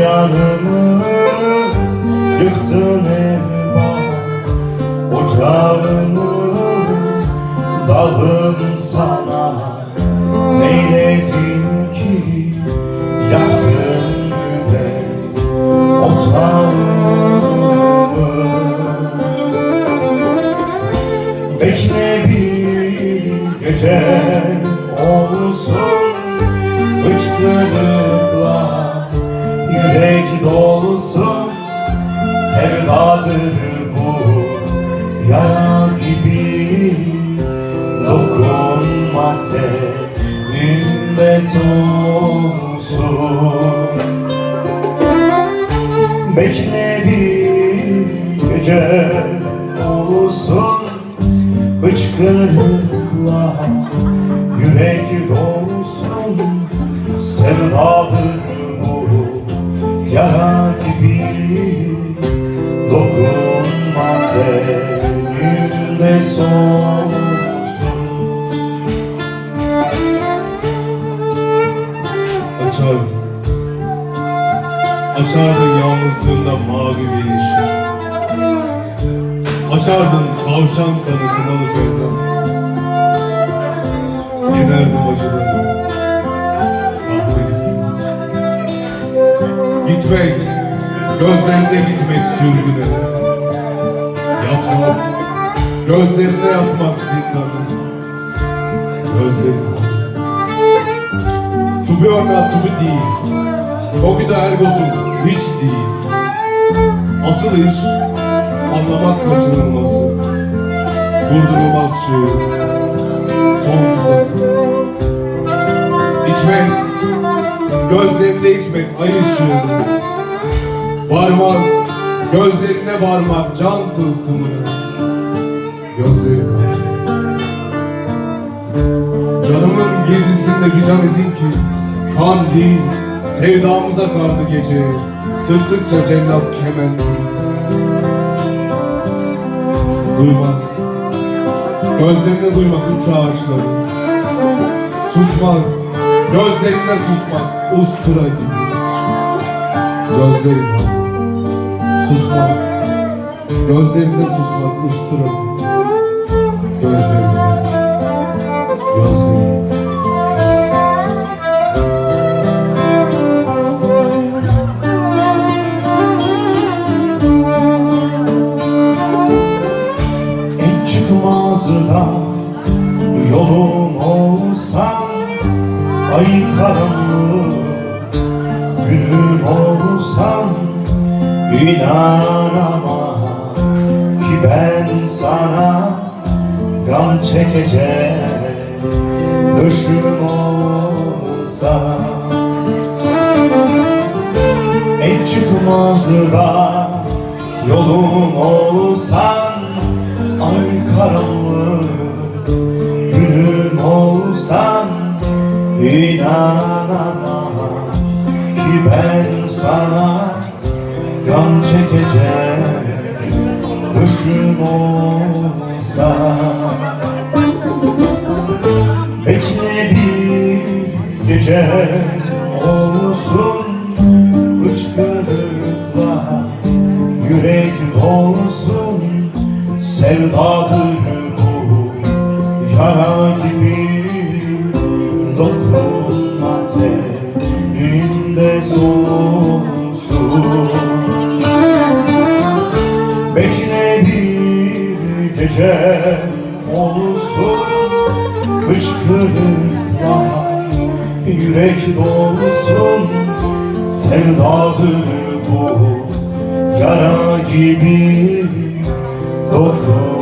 yanımı yıktın eyvah, ocağımı zalim sana neyledin ki, yaktın yürek otağımı. Bekle bir gece olsun, hıçkırıkla yürek dolsun, sevdadır bu yara gibi, dokunma tenimde soğusun. Bekle bir gece olsun, hıçkırıkla yürek dolsun, sevdadır bu yara gibi, dokunma tenimde soğusun. Açardın yalnızlığında mavi bir ışık, açardın tavşan kanı kınalı benden, yenerdim acılarını, kahveni. Gitmek, gözlerinde gitmek sürgüne, yatmak, gözlerine yatmak zindana, gözlerine. To be or not to be değil, Tokyo'da ergosun hiç değil. Asıl iş anlamak kaçınılması, durdurulmaz çığır, sonsuz akıl. İçmek, gözlerinde içmek ay ışığını, varmak, gözlerine varmak can tılsımını, gözlerine. Canımın gecesinde bir can edin ki, kan değil, sevdamıza kardı gece, sırttıkça cennet kemen. Duymak, gözlerine duymak üç ağaçları, susmak, gözlerine susmak ustura gibi. Gözlerine susmak, gözlerine susmak ustura gibi. Gözlerine, gözlerine. Çıkmazdan yolum olsan, ay karanlık günüm olsan, inanamam ki ben sana gam çekecek düşüm olsam. En çıkmazdan yolum olsan, ay karanlık günüm olsan, inanamam ki ben sana gam çekecek düşüm olsam. Bekle bir gece olsun, hıçkırıkla yürek dolsun, sevdadır bu yara gibi, dokunma tenimde soğusun. Bekle bir gece olsun, hıçkırıkla yürek dolsun, sevdadır bu yara gibi, dokunma